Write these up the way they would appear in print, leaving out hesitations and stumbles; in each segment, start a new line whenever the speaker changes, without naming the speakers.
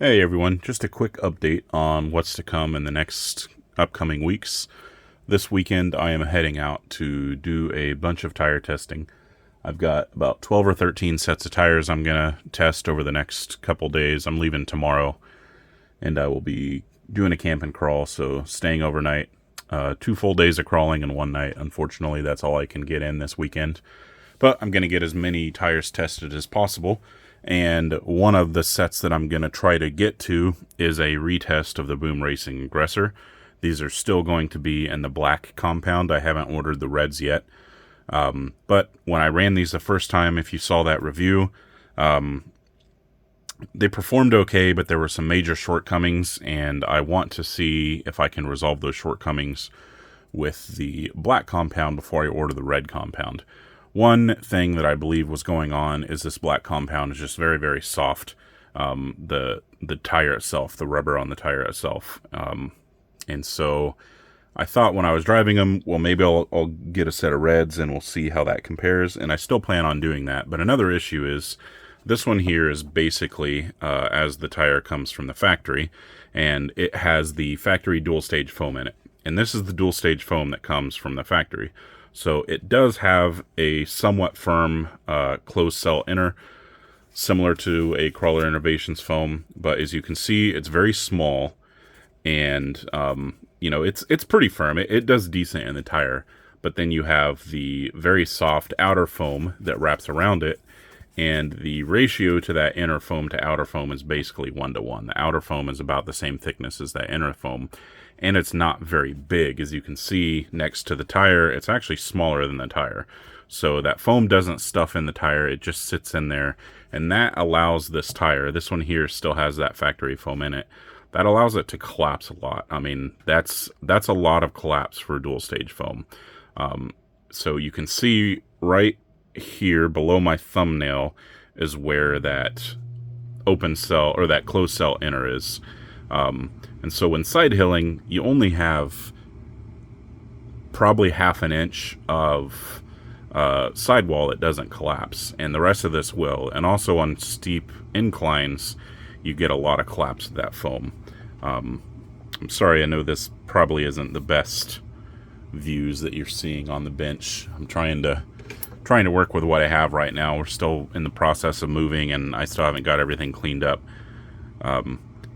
Hey everyone, just a quick update on what's to come in the next upcoming weeks. This weekend I am heading out to do a bunch of tire testing. I've got about 12 or 13 sets of tires I'm going to test over the next couple days. I'm leaving tomorrow and I will be doing a camp and crawl, so staying overnight. 2 full days of crawling and 1 night. Unfortunately, that's all I can get in this weekend. But I'm going to get as many tires tested as possible. And one of the sets that I'm going to try to get to is a retest of the Boom Racing Aggressor. These are still going to be in the black compound. I haven't ordered the reds yet. But when I ran these the first time, if you saw that review, they performed okay, but there were some major shortcomings, and I want to see if I can resolve those shortcomings with the black compound before I order the red compound. One thing that I believe was going on is this black compound is just very, very soft. The tire itself, the rubber on the tire itself. And so I thought when I was driving them, well, maybe I'll get a set of reds and we'll see how that compares. And I still plan on doing that. But another issue is this one here is basically as the tire comes from the factory, and it has the factory dual stage foam in it. And this is the dual stage foam that comes from the factory. So it does have a somewhat firm closed cell inner, similar to a Crawler Innovations foam. But as you can see, it's very small, and it's pretty firm. It does decent in the tire. But then you have the very soft outer foam that wraps around it, and the ratio to that inner foam to outer foam is basically 1-to-1. The outer foam is about the same thickness as that inner foam. And it's not very big. As you can see next to the tire, it's actually smaller than the tire. So that foam doesn't stuff in the tire, it just sits in there. And that allows this tire, this one here still has that factory foam in it, that allows it to collapse a lot. I mean, that's a lot of collapse for dual stage foam. So you can see right here below my thumbnail is where that open cell, or that closed cell inner is. And so when side hilling, you only have probably half an inch of sidewall that doesn't collapse, and the rest of this will. And also on steep inclines, you get a lot of collapse of that foam. I'm sorry, I know this probably isn't the best views that you're seeing on the bench. I'm trying to work with what I have right now. We're still in the process of moving, and I still haven't got everything cleaned up.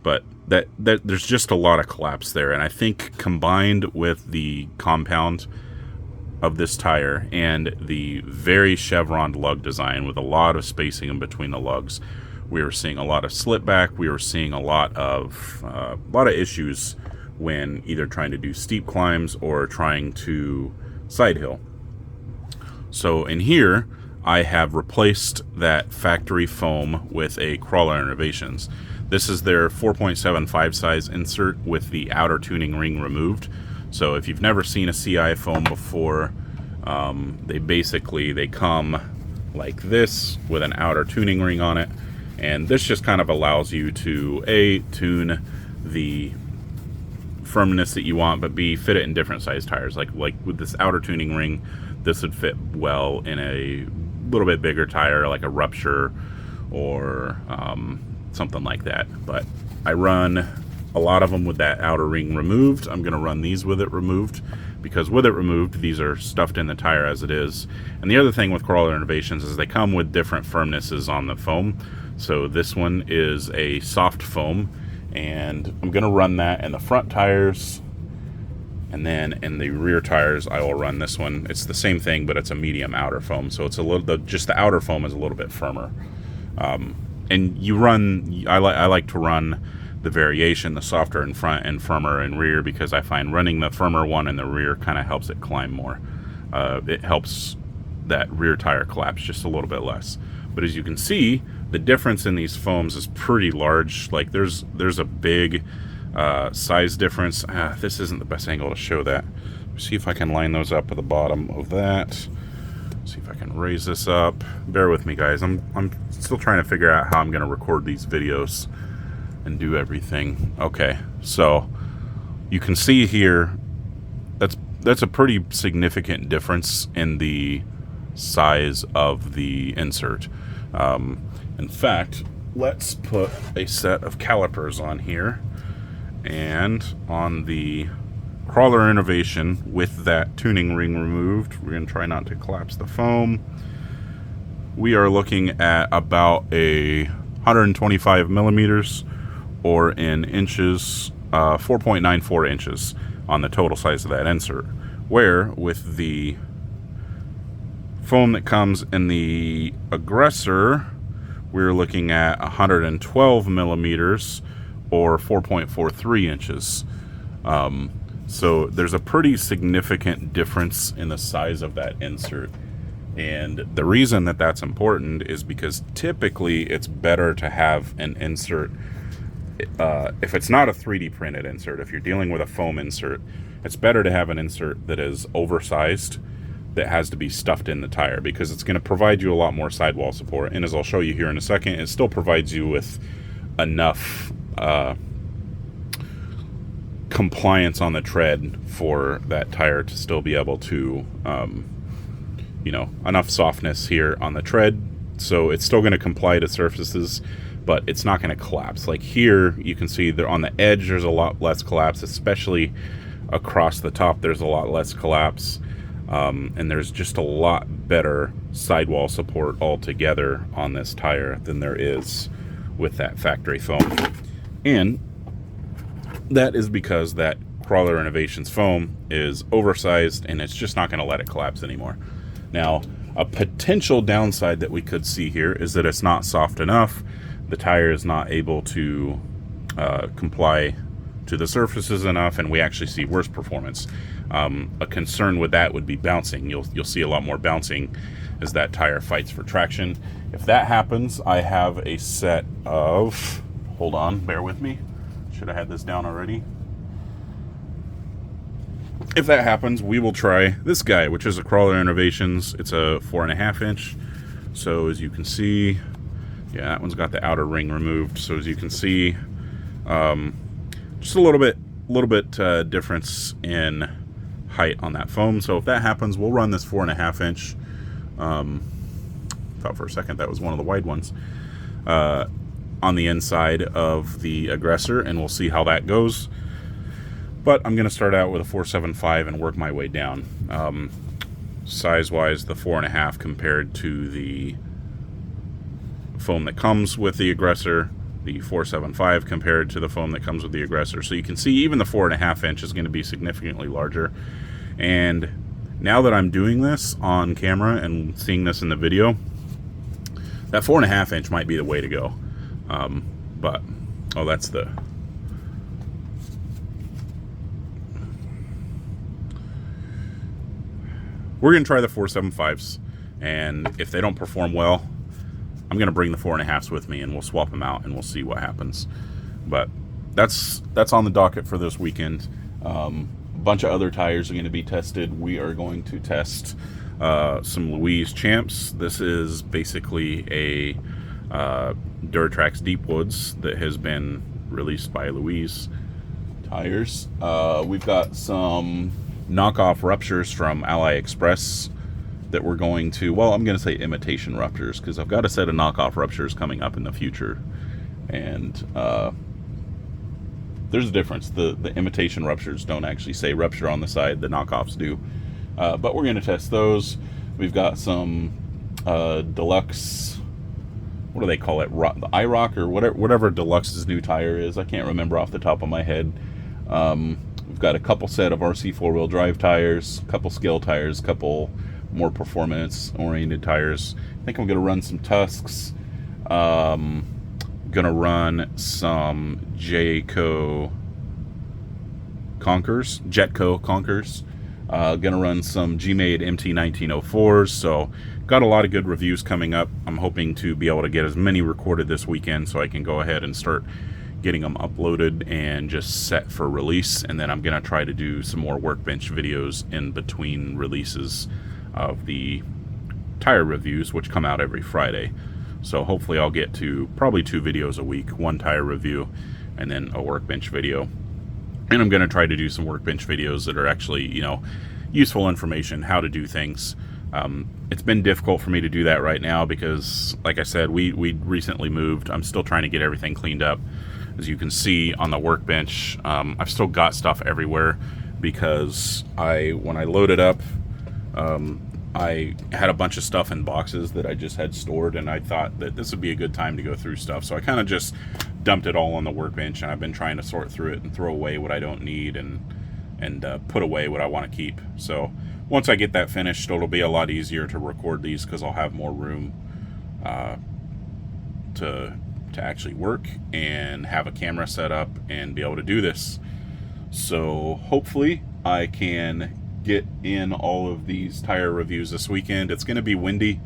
But that there's just a lot of collapse there, and I think combined with the compound of this tire and the very chevroned lug design with a lot of spacing in between the lugs, we were seeing a lot of slip back. We were seeing a lot of issues when either trying to do steep climbs or trying to side hill. So in here, I have replaced that factory foam with a Crawler Innovations. This is their 4.75 size insert with the outer tuning ring removed. So if you've never seen a CI foam before, they come like this with an outer tuning ring on it. And this just kind of allows you to tune the firmness that you want, but B, fit it in different size tires. Like with this outer tuning ring, this would fit well in a little bit bigger tire, like a Rupture or something like that. But I run a lot of them with that outer ring removed. I'm going to run these with it removed, because with it removed, these are stuffed in the tire as it is. And the other thing with Crawler Innovations is they come with different firmnesses on the foam. So this one is a soft foam, and I'm going to run that in the front tires, and then in the rear tires I will run this one. It's the same thing, but it's a medium outer foam, so it's a little, just the outer foam is a little bit firmer. And you run, I like to run the variation, the softer in front and firmer in rear, because I find running the firmer one in the rear kind of helps it climb more. It helps that rear tire collapse just a little bit less. But as you can see, the difference in these foams is pretty large. Like there's a big size difference. This isn't the best angle to show that. See if I can line those up at the bottom of that. See if I can raise this up. Bear with me, guys. I'm still trying to figure out how I'm going to record these videos and do everything. Okay, so you can see here that's a pretty significant difference in the size of the insert. In fact, let's put a set of calipers on here. And on the crawler innovation, with that tuning ring removed, we're going to try not to collapse the foam. We are looking at about a 125 millimeters, or in inches, 4.94 inches on the total size of that insert. Where with the foam that comes in the Aggressor, we're looking at 112 millimeters, or 4.43 inches. So there's a pretty significant difference in the size of that insert. And the reason that that's important is because typically it's better to have an insert, if it's not a 3D printed insert, if you're dealing with a foam insert, it's better to have an insert that is oversized, that has to be stuffed in the tire, because it's going to provide you a lot more sidewall support. And as I'll show you here in a second, it still provides you with enough compliance on the tread for that tire to still be able to, you know, enough softness here on the tread, so it's still going to comply to surfaces, but it's not going to collapse. Like here, you can see there on the edge, there's a lot less collapse, especially across the top, there's a lot less collapse, and there's just a lot better sidewall support altogether on this tire than there is with that factory foam. And that is because that Crawler Innovations foam is oversized, and it's just not going to let it collapse anymore. Now, a potential downside that we could see here is that it's not soft enough. The tire is not able to comply to the surfaces enough, and we actually see worse performance. A concern with that would be bouncing. You'll see a lot more bouncing as that tire fights for traction. If that happens, I have a set of, hold on, bear with me. Should have had this down already. If that happens, we will try this guy, which is a Crawler Innovations. It's a 4.5 inch. So as you can see, yeah, that one's got the outer ring removed. So as you can see, just a little bit difference in height on that foam. So if that happens, we'll run this 4.5 inch. Thought for a second that was one of the wide ones. On the inside of the Aggressor, and we'll see how that goes. But I'm going to start out with a 475 and work my way down. Size-wise, the 4.5 compared to the foam that comes with the Aggressor, the 475 compared to the foam that comes with the Aggressor. So you can see even the 4.5 inch is going to be significantly larger. And now that I'm doing this on camera and seeing this in the video, that 4.5 inch might be the way to go. But, oh, that's the, we're going to try the 475s, and if they don't perform well, I'm going to bring the 4.5s with me, and we'll swap them out, and we'll see what happens. But that's on the docket for this weekend. A bunch of other tires are going to be tested. We are going to test some Louise Champs. This is basically a Duratrax Deepwoods that has been released by Louise tires. We've got some knockoff ruptures from AliExpress that we're going to, well, I'm going to say imitation ruptures, because I've got a set of knockoff ruptures coming up in the future, and there's a difference. The imitation ruptures don't actually say rupture on the side, the knockoffs do. But we're going to test those. We've got some deluxe, what do they call it, the iRock, or whatever Deluxe's new tire is. I can't remember off the top of my head. We've got a couple set of RC four-wheel drive tires, a couple scale tires, a couple more performance-oriented tires. I think I'm going to run some Tusks. Going to run some Jetco Conkers. Going to run some G-Made MT1904s. So got a lot of good reviews coming up. I'm hoping to be able to get as many recorded this weekend so I can go ahead and start getting them uploaded and just set for release. And then I'm going to try to do some more workbench videos in between releases of the tire reviews, which come out every Friday. So hopefully I'll get to probably 2 videos a week, one tire review and then a workbench video. And I'm going to try to do some workbench videos that are actually, you know, useful information, how to do things. It's been difficult for me to do that right now because, like I said, we recently moved. I'm still trying to get everything cleaned up. As you can see on the workbench, I've still got stuff everywhere because when I loaded up, I had a bunch of stuff in boxes that I just had stored, and I thought that this would be a good time to go through stuff. So I kind of just dumped it all on the workbench, and I've been trying to sort through it and throw away what I don't need and put away what I want to keep. So once I get that finished, it'll be a lot easier to record these because I'll have more room to actually work and have a camera set up and be able to do this. So hopefully I can get in all of these tire reviews this weekend. It's going to be windy,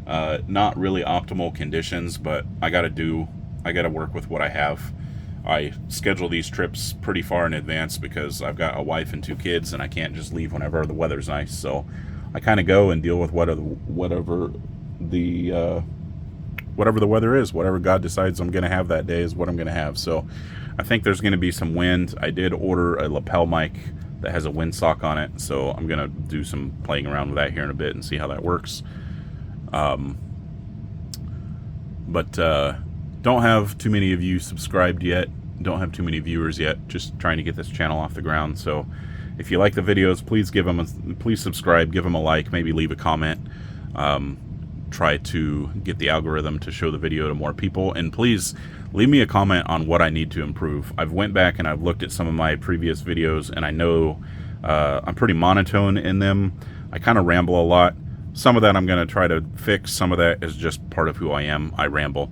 not really optimal conditions, but I got to work with what I have. I schedule these trips pretty far in advance because I've got a wife and 2 kids, and I can't just leave whenever the weather's nice. So I kind of go and deal with whatever the weather is. Whatever God decides I'm going to have that day is what I'm going to have. So I think there's going to be some wind. I did order a lapel mic that has a windsock on it, so I'm going to do some playing around with that here in a bit and see how that works. But don't have too many of you subscribed yet. Don't have too many viewers yet. Just trying to get this channel off the ground. So if you like the videos, please subscribe, give them a like, maybe leave a comment. Try to get the algorithm to show the video to more people, and please leave me a comment on what I need to improve. I've went back and I've looked at some of my previous videos, and I know I'm pretty monotone in them. I kind of ramble a lot. Some of that I'm going to try to fix. Some of that is just part of who I am. I ramble.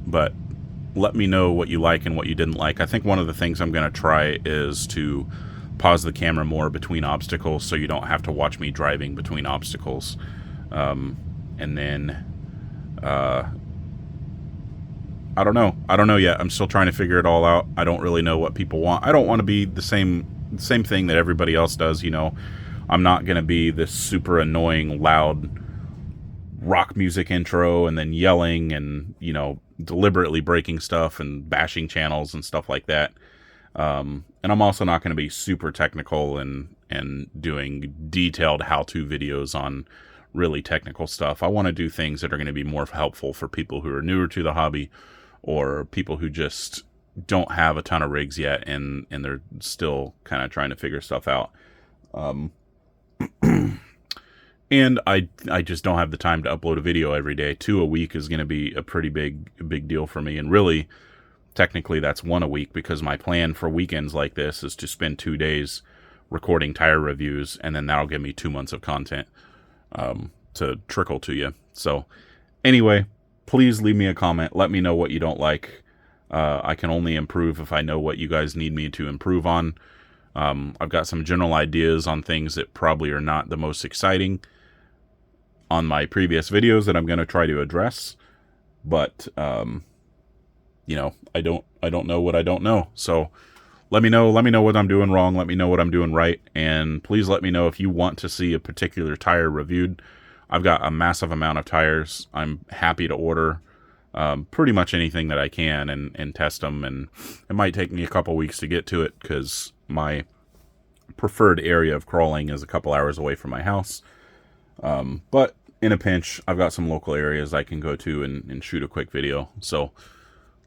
But let me know what you like and what you didn't like. I think one of the things I'm going to try is to pause the camera more between obstacles so you don't have to watch me driving between obstacles. And then I don't know yet. I'm still trying to figure it all out. I don't really know what people want. I don't want to be the same thing that everybody else does. You know, I'm not going to be this super annoying loud rock music intro and then yelling and, you know, deliberately breaking stuff and bashing channels and stuff like that. And I'm also not going to be super technical and doing detailed how-to videos on really technical stuff. I want to do things that are going to be more helpful for people who are newer to the hobby, or people who just don't have a ton of rigs yet and they're still kind of trying to figure stuff out. And I just don't have the time to upload a video every day. 2 a week is going to be a pretty big deal for me. And really, technically that's 1 a week, because my plan for weekends like this is to spend 2 days recording tire reviews, and then that'll give me 2 months of content to trickle to you. So anyway, please leave me a comment. Let me know what you don't like. I can only improve if I know what you guys need me to improve on. I've got some general ideas on things that probably are not the most exciting on my previous videos that I'm going to try to address. But you know, I don't know what I don't know. So let me know what I'm doing wrong. Let me know what I'm doing right. And please let me know if you want to see a particular tire reviewed. I've got a massive amount of tires. I'm happy to order pretty much anything that I can and test them. And it might take me a couple weeks to get to it because my preferred area of crawling is a couple hours away from my house. But in a pinch, I've got some local areas I can go to and shoot a quick video. So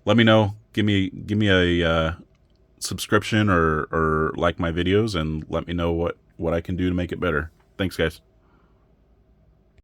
let me know. Give me a subscription or like my videos, and let me know what I can do to make it better. Thanks, guys.